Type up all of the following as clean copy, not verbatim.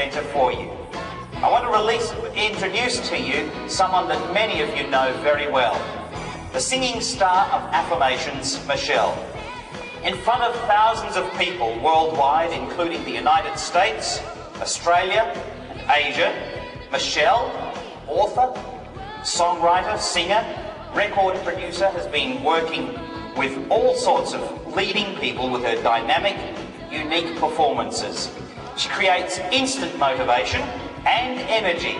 presenter for you. I want to introduce to you someone that many of you know very well, the singing star of Affirmations, Michele. In front of thousands of people worldwide, including the United States, Australia, and Asia, Michele, author, songwriter, singer, record producer, has been working with all sorts of leading people with her dynamic, unique performances. She creates instant motivation and energy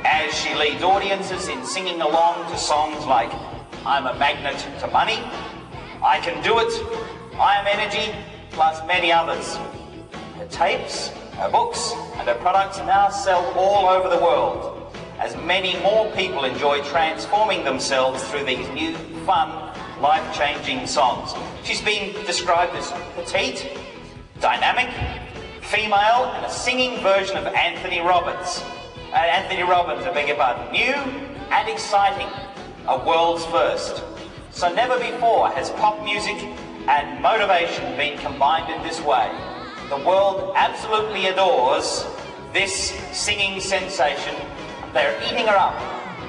as she leads audiences in singing along to songs like I'm a Magnet to Money, I Can Do It, I Am Energy, plus many others. Her tapes, her books, and her products now sell all over the world, as many more people enjoy transforming themselves through these new, fun, life-changing songs. She's been described as petite, dynamic, female, and a singing version of Anthony Robbins. I beg your pardon. New and exciting, a world's first. So never before has pop music and motivation been combined in this way. The world absolutely adores this singing sensation. They're eating her up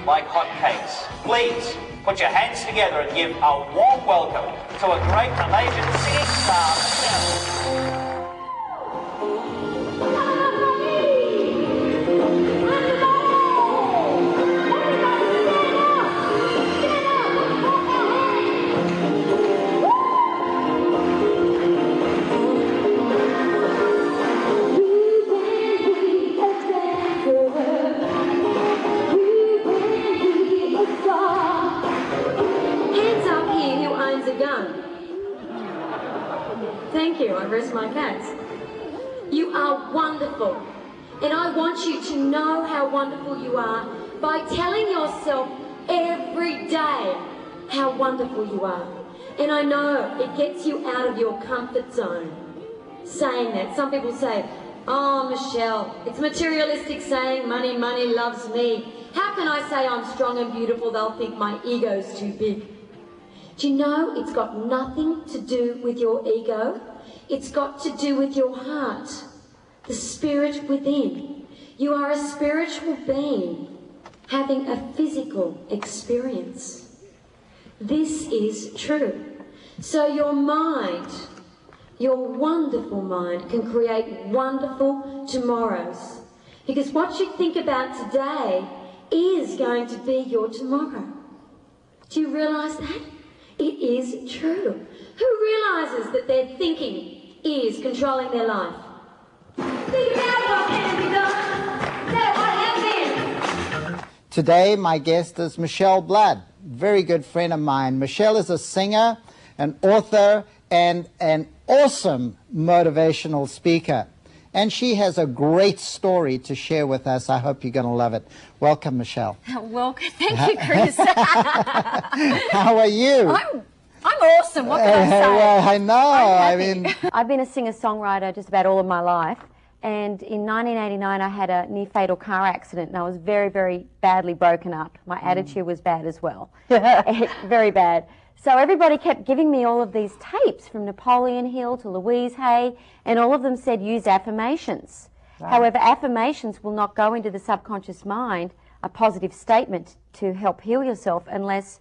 like hotcakes. Please put your hands together and give a warm welcome to a great Malaysian singing star, Michele. Thank you, I rest my case. You are wonderful, and I want you to know how wonderful you are by telling yourself every day how wonderful you are. And I know it gets you out of your comfort zone, saying that. Some people say, oh, Michele, it's materialistic saying money, money loves me. How can I say I'm strong and beautiful? They'll think my ego's too big. Do you know it's got nothing to do with your ego? It's got to do with your heart, the spirit within. You are a spiritual being having a physical experience. This is true. So your mind, your wonderful mind, can create wonderful tomorrows. Because what you think about today is going to be your tomorrow. Do you realise that? It is true. Who realises that their thinking is controlling their life? Think about what can be done. Say what has been. Today, my guest is Michele Blood, very good friend of mine. Michele is a singer, an author, and an awesome motivational speaker. And she has a great story to share with us. I hope you're going to love it. Welcome, Michele. Welcome. Thank you, Chris. How are you? I'm awesome. What can I say? Well, I know. I've been a singer-songwriter just about all of my life. And in 1989, I had a near-fatal car accident, and I was very, very badly broken up. My attitude was bad as well. Very bad. So everybody kept giving me all of these tapes from Napoleon Hill to Louise Hay, and all of them said use affirmations. Right. However, affirmations will not go into the subconscious mind, a positive statement to help heal yourself, unless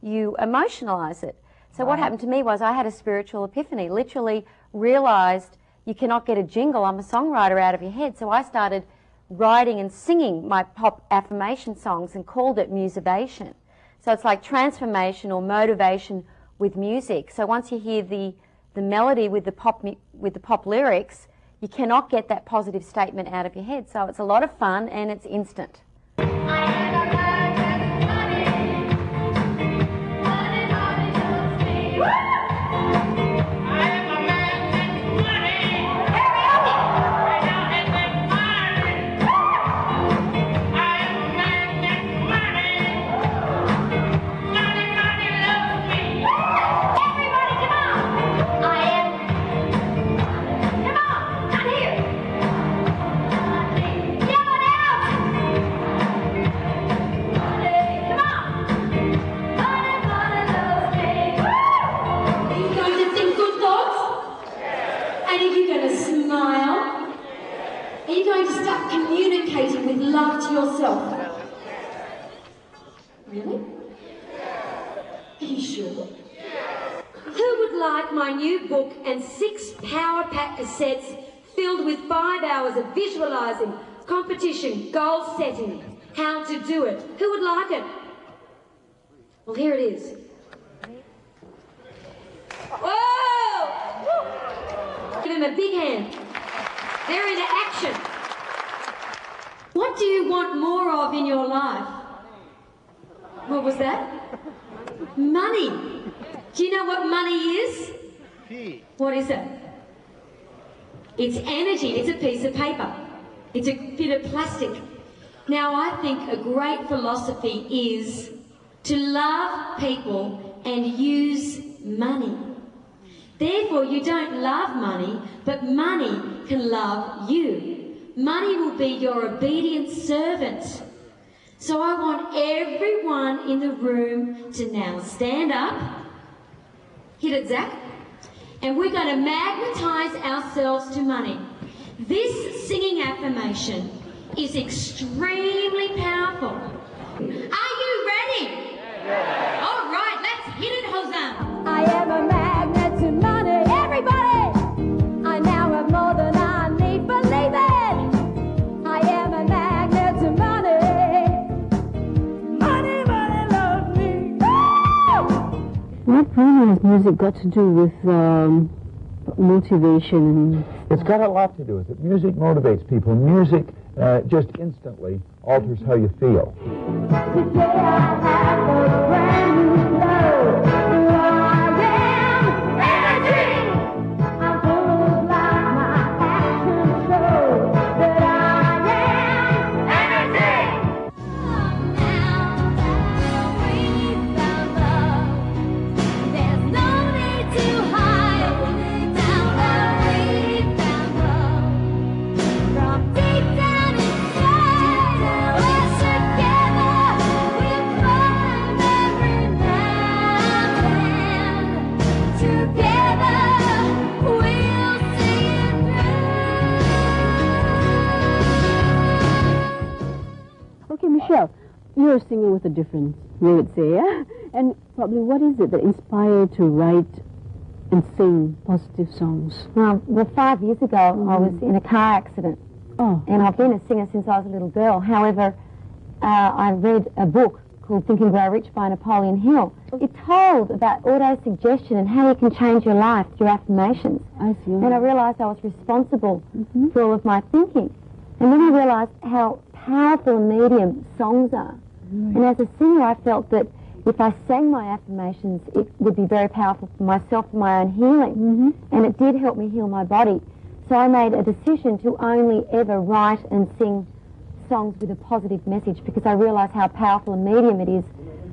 you emotionalize it. So what happened to me was I had a spiritual epiphany, literally realized you cannot get a jingle, I'm a songwriter, out of your head. So I started writing and singing my pop affirmation songs and called it Muse-ation. So it's like transformational motivation with music. So once you hear the melody with the pop lyrics, you cannot get that positive statement out of your head. So it's a lot of fun and it's instant. start communicating with love to yourself. Really? Are you sure? Who would like my new book and 6 power pack cassettes filled with 5 hours of visualizing, competition, goal setting, how to do it? Who would like it? Well, here it is. Whoa! Give him a big hand. They're into action. What do you want more of in your life? What was that? Money. Do you know what money is? What is it? It's energy. It's a piece of paper. It's a bit of plastic. Now, I think a great philosophy is to love people and use money. Therefore, you don't love money, but money can love you. Money will be your obedient servant. So I want everyone in the room to now stand up. Hit it, Zach. And we're going to magnetize ourselves to money. This singing affirmation is extremely powerful. Are you ready? Yeah. All right, let's hit it, Hosanna. I am a magnet to money. Everybody! I now have more than I need, believe it! I am a magnet to money. Money, money loves me. Woo! What really has music got to do with motivation? It's got a lot to do with it. Music motivates people. Music just instantly alters how you feel. Today I have a brand new love. I am energy. I'm full of life. My actions show that I am energy. Now that we found love, there's no need to hide. Now that we found love, from deep down inside, we're together. We'll climb every mountain. Together we'll see it through. Okay, Michele, you're a singer with a different, we would say, yeah? And probably what is it that inspired to write and sing positive songs? Well, 5 years ago, I was in a car accident. Oh. And I've been a singer since I was a little girl. However, I read a book called Think and Grow Rich by Napoleon Hill. It told about auto-suggestion and how you can change your life through affirmations. I see. And I realised I was responsible for all of my thinking. And then I realised how powerful a medium songs are. And as a singer, I felt that if I sang my affirmations, it would be very powerful for myself, for my own healing. And it did help me heal my body. So I made a decision to only ever write and sing songs with a positive message, because I realised how powerful a medium it is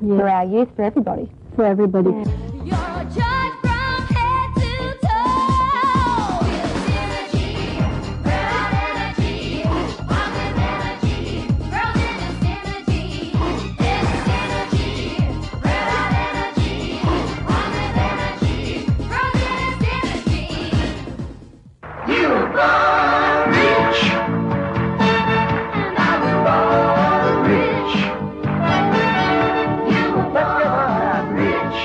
for our youth, for everybody. For everybody. You're a judge from head to toe. With energy, brown energy, I'm with energy, girls in this energy, brown energy, I'm with energy, girls in this energy. You are rich. And I was born rich. You were born rich.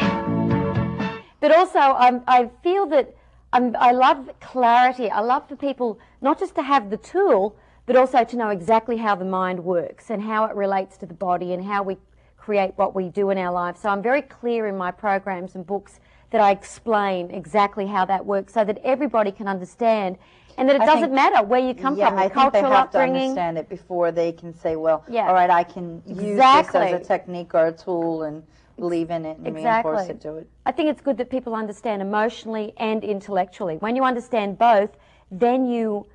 But also, I feel that I love clarity. I love for people not just to have the tool, but also to know exactly how the mind works and how it relates to the body and how we create what we do in our lives. So I'm very clear in my programs and books that I explain exactly how that works so that everybody can understand, and that it doesn't matter where you come from, I the think they cultural have to upbringing. understand it before they can say, well, Yeah. all right, I can use Exactly. this as a technique or a tool and believe in it and reinforce it to it. I think it's good that people understand emotionally and intellectually. When you understand both, then you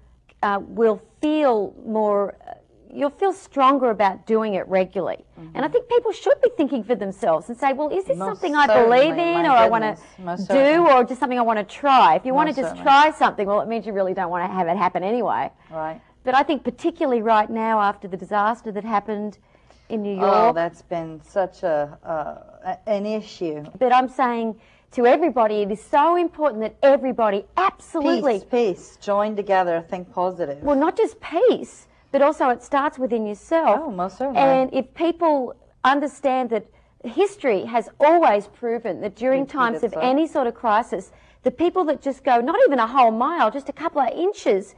will feel more, you'll feel stronger about doing it regularly. And I think people should be thinking for themselves and say, well, is this Most something I certainly, believe in, my or I want goodness, to most do, certainly. or just something I want to try? If you want to Most just certainly. try something, well, it means you really don't want to have it happen anyway. Right. But I think particularly right now, after the disaster that happened in New York, Oh, that's been such an issue. but I'm saying to everybody, it is so important that everybody absolutely, Peace, join together, think positive. well, not just peace, but also it starts within yourself. Oh, most certainly. And if people understand that history has always proven that during times of any sort of crisis, the people that just go not even a whole mile, just a couple of inches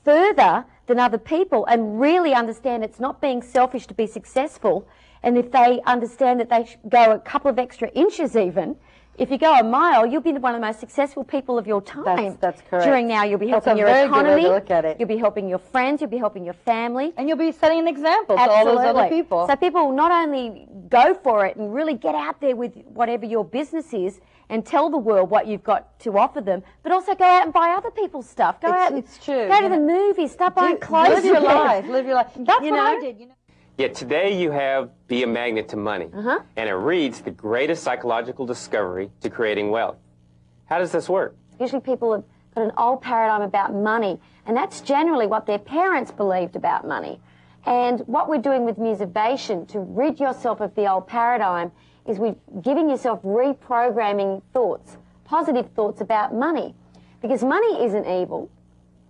further than other people and really understand it's not being selfish to be successful, and if they understand that they go a couple of extra inches even, if you go a mile, you'll be one of the most successful people of your time. That's correct. During now, you'll be helping your economy. Look at it. You'll be helping your friends. You'll be helping your family. And you'll be setting an example to all those other people. So people not only go for it and really get out there with whatever your business is and tell the world what you've got to offer them, but also go out and buy other people's stuff. Go out. It's true. Go to the movies. Start buying clothes. Live your life. Live your life. That's what I did. Yet today you have Be a Magnet to Money, and it reads the greatest psychological discovery to creating wealth. How does this work? Usually people have got an old paradigm about money, and that's generally what their parents believed about money. And what we're doing with Muse-ation to rid yourself of the old paradigm is we're giving yourself reprogramming thoughts, positive thoughts about money. Because money isn't evil.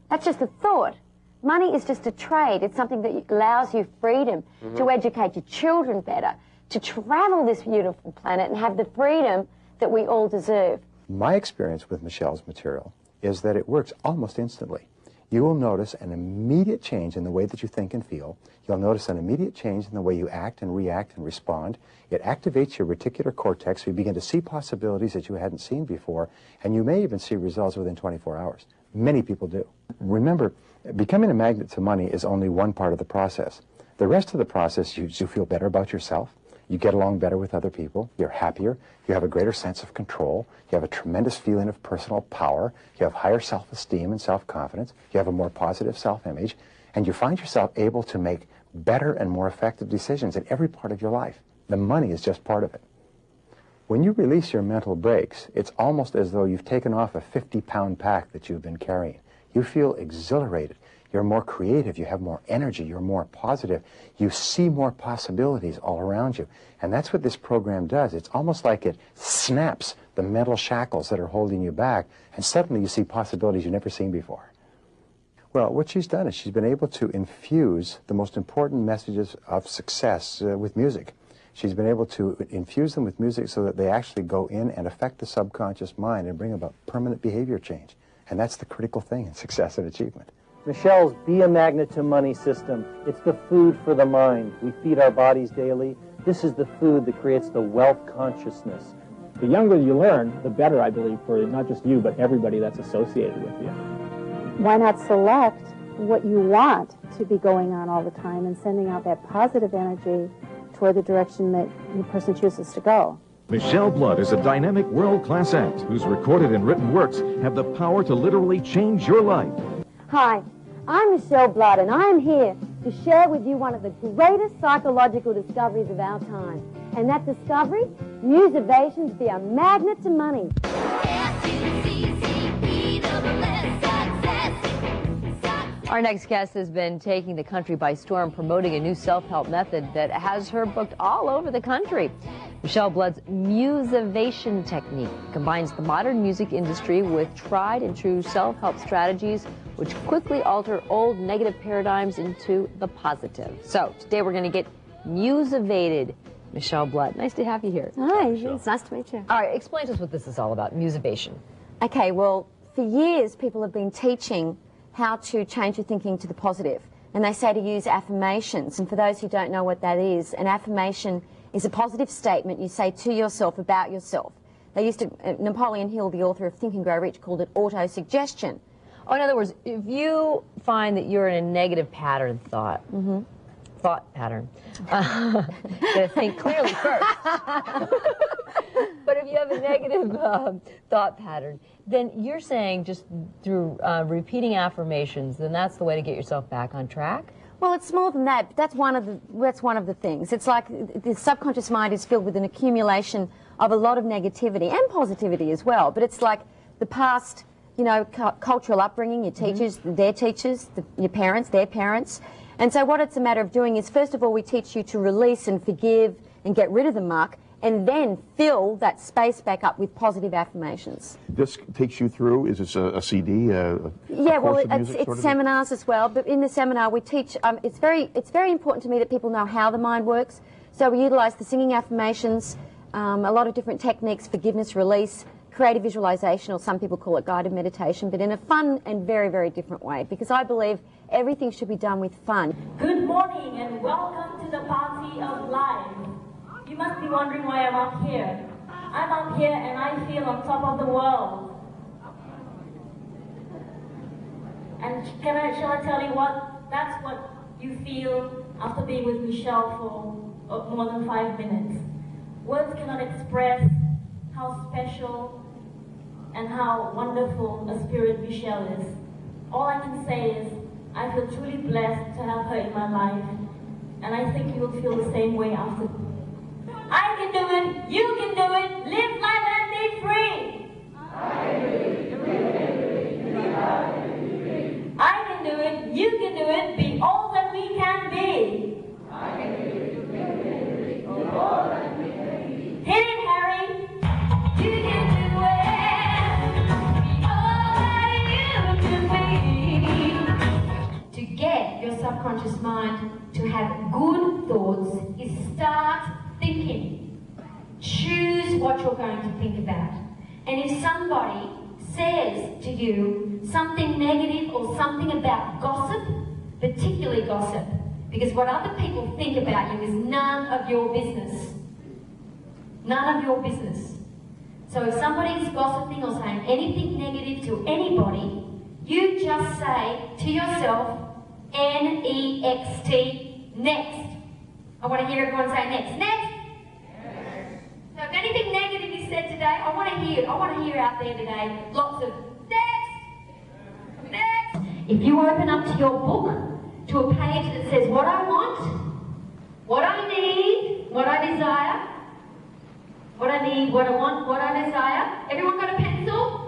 That's just a thought. Money is just a trade. It's something that allows you freedom to educate your children better, to travel this beautiful planet and have the freedom that we all deserve. My experience with Michele's material is that it works almost instantly. You will notice an immediate change in the way that you think and feel. You'll notice an immediate change in the way you act and react and respond. It activates your reticular cortex, so you begin to see possibilities that you hadn't seen before, and you may even see results within 24 hours. Many people do. Remember, becoming a magnet to money is only one part of the process. The rest of the process, you feel better about yourself, you get along better with other people, you're happier, you have a greater sense of control, you have a tremendous feeling of personal power, you have higher self-esteem and self-confidence, you have a more positive self-image, and you find yourself able to make better and more effective decisions in every part of your life. The money is just part of it. When you release your mental brakes, it's almost as though you've taken off a 50-pound pack that you've been carrying. You feel exhilarated. You're more creative. You have more energy. You're more positive. You see more possibilities all around you. And that's what this program does. It's almost like it snaps the mental shackles that are holding you back, and suddenly you see possibilities you've never seen before. Well, what she's done is she's been able to infuse the most important messages of success with music. She's been able to infuse them with music so that they actually go in and affect the subconscious mind and bring about permanent behavior change. And that's the critical thing in success and achievement. Michele's Be a Magnet to Money system. It's the food for the mind. We feed our bodies daily. This is the food that creates the wealth consciousness. The younger you learn, the better, I believe, for not just you, but everybody that's associated with you. Why not select what you want to be going on all the time and sending out that positive energy toward the direction that the person chooses to go? Michele Blood is a dynamic world-class act whose recorded and written works have the power to literally change your life. Hi, I'm Michele Blood, and I am here to share with you one of the greatest psychological discoveries of our time. And that discovery, Muse-ation, be a magnet to money. Our next guest has been taking the country by storm, promoting a new self-help method that has her booked all over the country. Michele Blood's Muse-ation technique combines the modern music industry with tried and true self-help strategies which quickly alter old negative paradigms into the positive. So today we're going to get Muse-ated. Michele Blood, nice to have you here. Hi, it's nice to meet you. All right, explain to us what this is all about, Muse-ation. Okay, well, for years people have been teaching how to change your thinking to the positive. And they say to use affirmations. And for those who don't know what that is, an affirmation is a positive statement you say to yourself about yourself. They used to, Napoleon Hill, the author of Think and Grow Rich, called it auto-suggestion. Oh, in other words, if you find that you're in a negative pattern thought pattern, to think clearly first. But if you have a negative thought pattern, then you're saying just through repeating affirmations, then that's the way to get yourself back on track? Well, it's more than that. But that's one of the things. It's like the subconscious mind is filled with an accumulation of a lot of negativity and positivity as well. But it's like the past, you know, cultural upbringing, your teachers, their teachers, your parents, their parents. And so what it's a matter of doing is, first of all, we teach you to release and forgive and get rid of the muck, and then fill that space back up with positive affirmations. This takes you through, is this a CD? Yeah, well, it's seminars as well, but in the seminar we teach, it's very important to me that people know how the mind works, so we utilise the singing affirmations, a lot of different techniques, forgiveness, release, creative visualization, or some people call it guided meditation, but in a fun and very, very different way, because I believe everything should be done with fun. Good morning and welcome to the party of life. You must be wondering why I'm up here. I'm up here and I feel on top of the world. And shall I tell you what? That's what you feel after being with Michele for more than 5 minutes. Words cannot express how special and how wonderful a spirit Michele is. All I can say is I feel truly blessed to have her in my life, and I think you will feel the same way after. I can do it, you can do it, live life and be free. I can do it, you can do it, be all that we can be. Hit it, Harry. You can do it, be all that you can be. To get your subconscious mind to have good thoughts is start thinking. Choose what you're going to think about. And if somebody says to you something negative or something about gossip, particularly gossip, because what other people think about you is none of your business. None of your business. So if somebody's gossiping or saying anything negative to anybody, you just say to yourself, N-E-X-T, next. I want to hear everyone say next. Next! So if anything negative is said today, I want to hear out there today lots of next! Next! If you open up to your book, to a page that says what I want, what I need, what I desire, what I need, what I want, what I desire. Everyone got a pencil?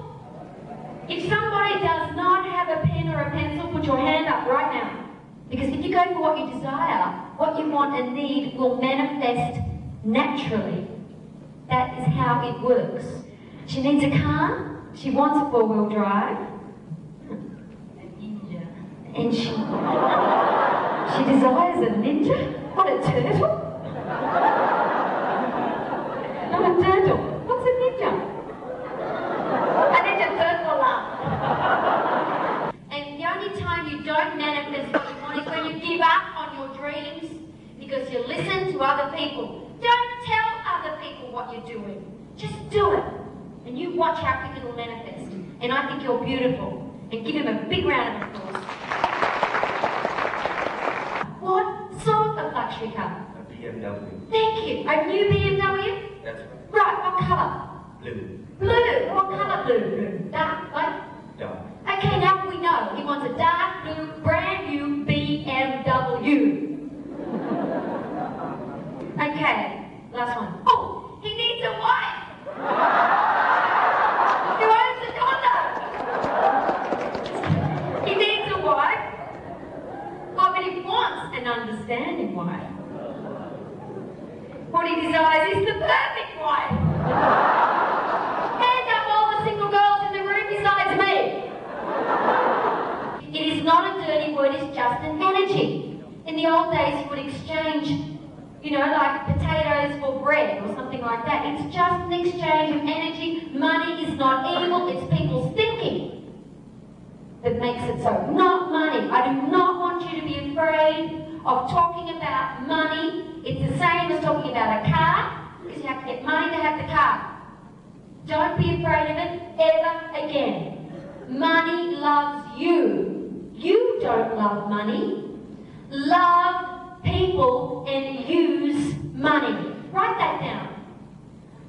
If somebody does not have a pen or a pencil, put your hand up right now. Because if you go for what you desire, what you want and need will manifest naturally. That is how it works. She needs a car. She wants a four-wheel drive. And she desires a ninja. What, a turtle? Not a turtle. What's a ninja? A ninja turtle. And the only time you don't manifest what you want is when you give up on your dreams because you listen to other people. Don't tell other people what you're doing. Just do it. And you watch how quick it will manifest. And I think you're beautiful. And give him a big round of applause. What sort of luxury car? A BMW. Thank you. A new BMW? That's right. Right, what colour? Blue. Blue. What colour blue? Blue. Dark, what? Dark. Okay, now we know. He wants a dark blue, brand new BMW. Okay, last one. Oh, he needs a wife. Who owns a condo? He needs a wife. Oh, but he wants an understanding wife. What he desires is the perfect wife. Hand up all the single girls in the room besides me. It is not a dirty word, it's just an energy. In the old days, you would exchange, like potatoes for bread or something like that. It's just an exchange of energy. Money is not evil, it's people's thinking that makes it so. Not money. I do not want you to be afraid of talking about money. It's the same as talking about a car, because you have to get money to have the car. Don't be afraid of it ever again. Money loves you. You don't love money. Love people and use money. Write that down.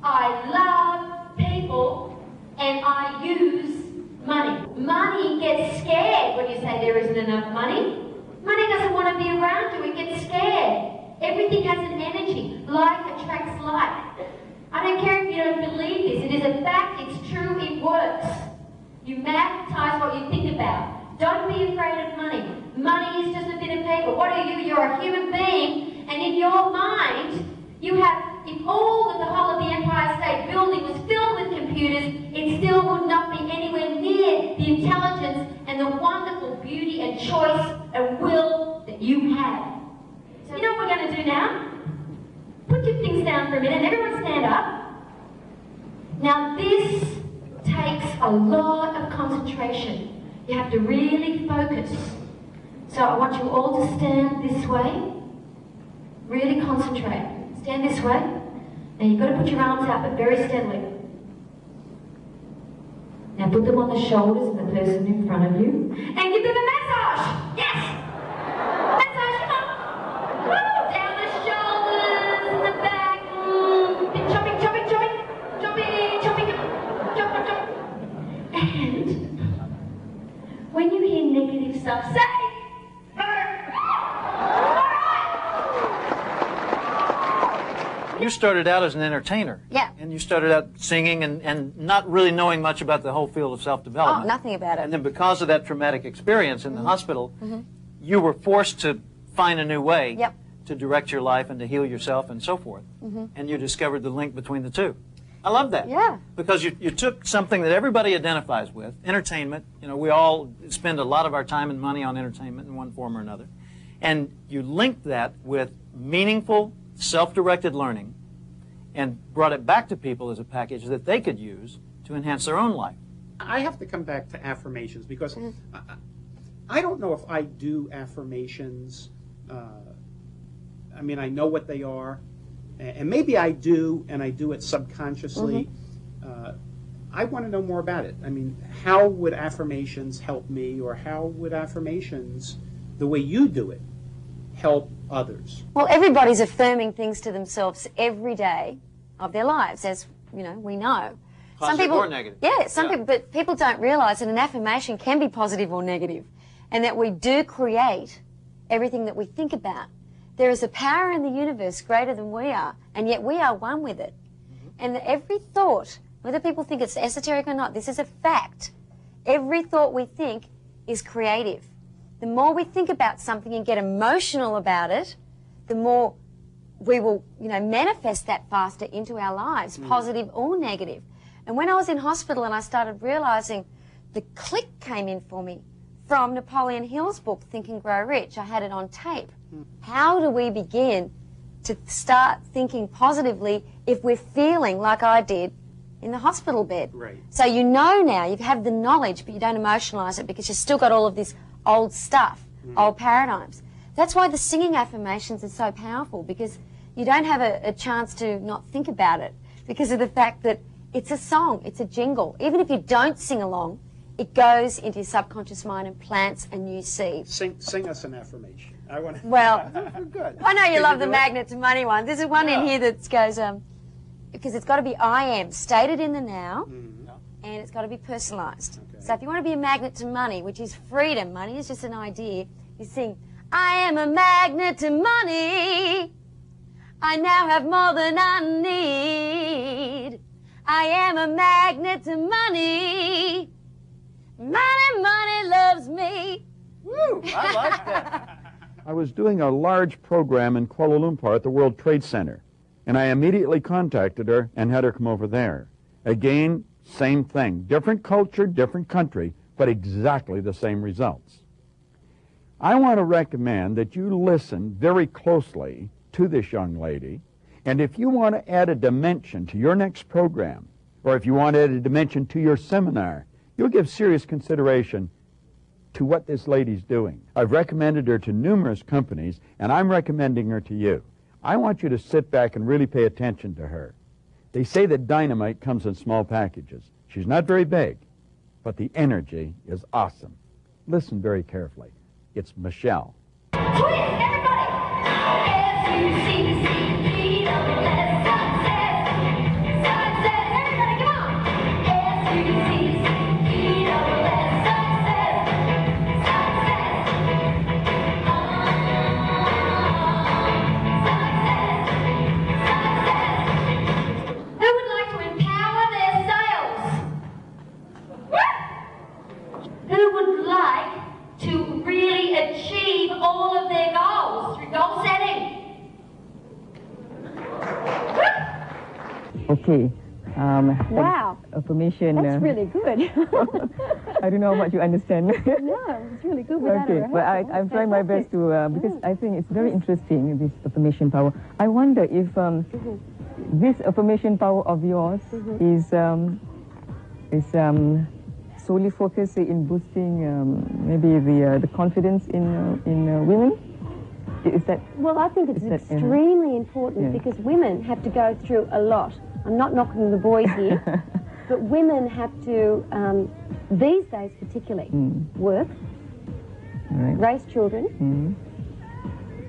I love people and I use money. Money gets scared when you say there isn't enough money. Money doesn't want to be around you, it gets scared. Everything has an energy. Like attracts like. I don't care if you don't believe this. It is a fact, it's true, it works. You magnetize what you think about. Don't be afraid of money. Money is just a bit of paper. What are you? You're a human being, and in your mind, you have if all of the whole of the Empire State Building was filled with computers, it still would not be anywhere near the intelligence and the wonderful beauty and choice and will that you have. So you know what we're going to do now? Put your things down for a minute. Everyone stand up. Now this takes a lot of concentration. You have to really focus. So I want you all to stand this way. Really concentrate. Stand this way. Now you've got to put your arms out, but very steadily. Now put them on the shoulders of the person in front of you and give them a massage. Yes! Massage, come on. Woo! Down the shoulders, in the back. Chopping, chopping, chopping. Chopping, chopping, chop, chop, chop. And when you hear negative stuff, say, You started out as an entertainer. Yeah. And you started out singing and not really knowing much about the whole field of self-development. Oh, nothing about it. And then because of that traumatic experience in the hospital, you were forced to find a new way to direct your life and to heal yourself and so forth. And you discovered the link between the two. I love that. Yeah. Because you took something that everybody identifies with, entertainment. You know, we all spend a lot of our time and money on entertainment in one form or another. And you linked that with meaningful, self-directed learning and brought it back to people as a package that they could use to enhance their own life. I have to come back to affirmations because I don't know if I do affirmations. I mean, I know what they are, and maybe I do, and I do it subconsciously. I want to know more about it. I mean, how would affirmations help me, or how would affirmations, the way you do it, help others? Well, everybody's affirming things to themselves every day of their lives, as you know, we know. Positive or negative. Yeah, people, but people don't realise that an affirmation can be positive or negative, and that we do create everything that we think about. There is a power in the universe greater than we are, and yet we are one with it. And every thought, whether people think it's esoteric or not, this is a fact. Every thought we think is creative. The more we think about something and get emotional about it, the more we will, manifest that faster into our lives, positive or negative. And when I was in hospital and I started realising, the click came in for me from Napoleon Hill's book, Think and Grow Rich. I had it on tape. How do we begin to start thinking positively if we're feeling like I did in the hospital bed? Right. So you know now, you have the knowledge, but you don't emotionalise it because you've still got all of this old stuff, old paradigms. That's why the singing affirmations is so powerful, because you don't have a chance to not think about it because of the fact that it's a song, it's a jingle. Even if you don't sing along, it goes into your subconscious mind and plants a new seed. Sing us an affirmation. I want to. Well, good. I know you Can love do the it? magnet to money one. There's one in here that goes, because it's got to be I am, stated in the now, and it's got to be personalised. So if you want to be a magnet to money, which is freedom, money is just an idea, you sing, I am a magnet to money. I now have more than I need. I am a magnet to money. Money, money loves me. Woo, I like that. I was doing a large program in Kuala Lumpur at the World Trade Center, and I immediately contacted her and had her come over there. Again, same thing. Different culture, different country, but exactly the same results. I want to recommend that you listen very closely to this young lady, and if you want to add a dimension to your next program, or if you want to add a dimension to your seminar, you'll give serious consideration to what this lady's doing. I've recommended her to numerous companies, and I'm recommending her to you. I want you to sit back and really pay attention to her. They say that dynamite comes in small packages. She's not very big, but the energy is awesome. Listen very carefully. It's Michele. Who would like to really achieve Okay. Wow. Affirmation. That's really good. I don't know how much you understand. No, it's really good without Okay, a but I'm trying my best to, because I think it's very interesting, this affirmation power. I wonder if this affirmation power of yours is solely focused in boosting maybe the confidence in women? Is that? Well, I think it's extremely important because women have to go through a lot. I'm not knocking the boys here, but women have to, these days particularly, work, raise children,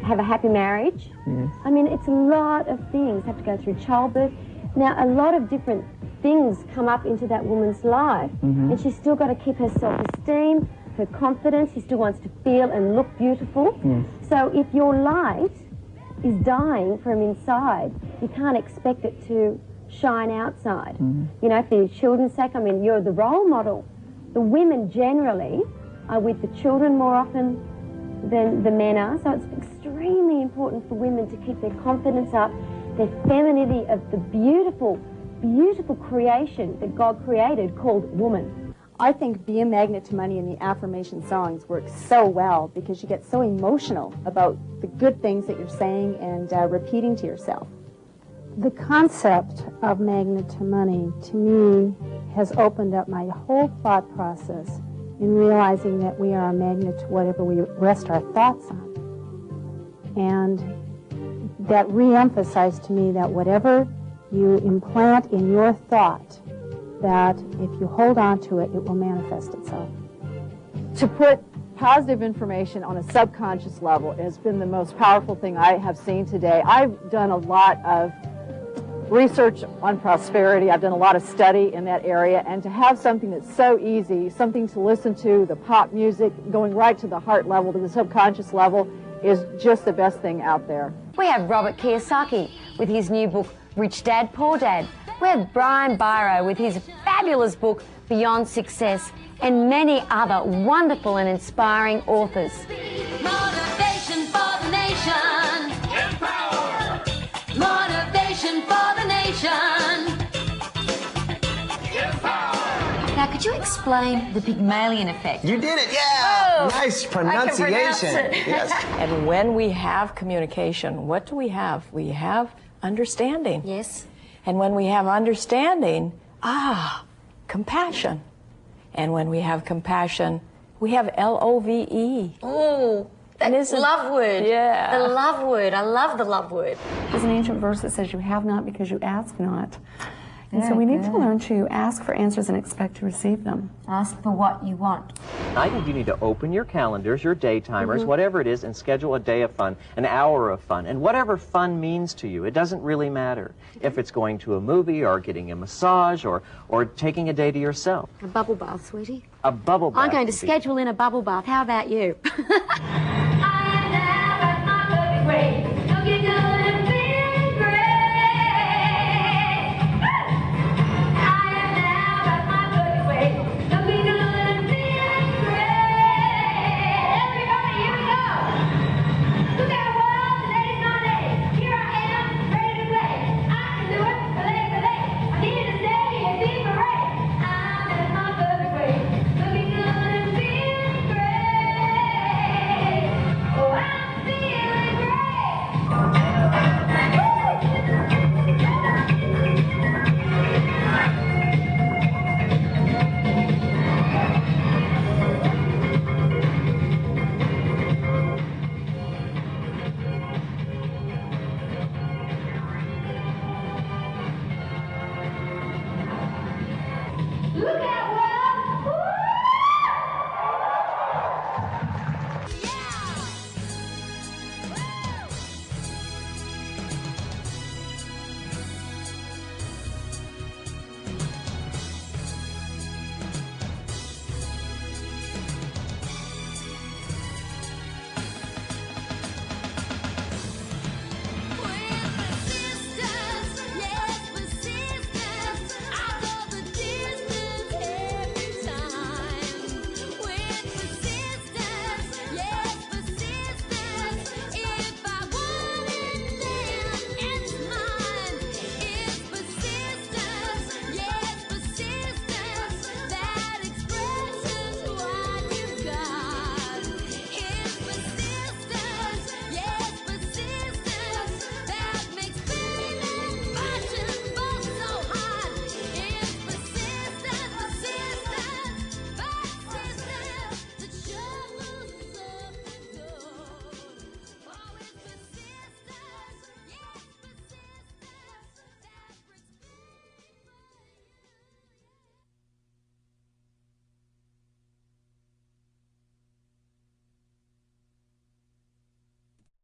have a happy marriage. Yes. I mean, it's a lot of things. Have to go through childbirth. Now, a lot of different things come up into that woman's life, and she's still got to keep her self-esteem, her confidence. She still wants to feel and look beautiful. Yes. So if your light is dying from inside, you can't expect it to shine outside. You know, for your children's sake, I mean, you're the role model. The women generally are with the children more often than the men are, so it's extremely important for women to keep their confidence up, their femininity of the beautiful, beautiful creation that God created called woman. I think Be a Magnet to Money and the affirmation songs work so well because you get so emotional about the good things that you're saying and repeating to yourself. The concept of magnet to money, to me, has opened up my whole thought process in realizing that we are a magnet to whatever we rest our thoughts on. And that re-emphasized to me that whatever you implant in your thought, that if you hold on to it, it will manifest itself. To put positive information on a subconscious level has been the most powerful thing I have seen today. I've done a lot of research on prosperity. I've done a lot of study in that area, and to have something that's so easy, something to listen to, the pop music, going right to the heart level, to the subconscious level, is just the best thing out there. We have Robert Kiyosaki with his new book, Rich Dad, Poor Dad. We have Brian Biro with his fabulous book, Beyond Success, and many other wonderful and inspiring authors. Motivation for the nation. Empower. Motivation for the nation. Empower. Now, could you explain the Pygmalion effect? You did it, yeah! Oh, Nice I can pronounce pronunciation. it. Yes. And when we have communication, what do we have? We have understanding. Yes. And when we have understanding, compassion. And when we have compassion, we have L-O-V-E. Oh, that love word. Yeah. The love word. I love the love word. There's an ancient verse that says you have not because you ask not. And so Very we need good. to learn to ask for answers and expect to receive them. Ask for what you want. I think you need to open your calendars, your day timers, whatever it is, and schedule a day of fun, an hour of fun. And whatever fun means to you, it doesn't really matter. If it's going to a movie or getting a massage or taking a day to yourself. A bubble bath, sweetie. A bubble bath. I'm going to would be- schedule in a bubble bath. How about you?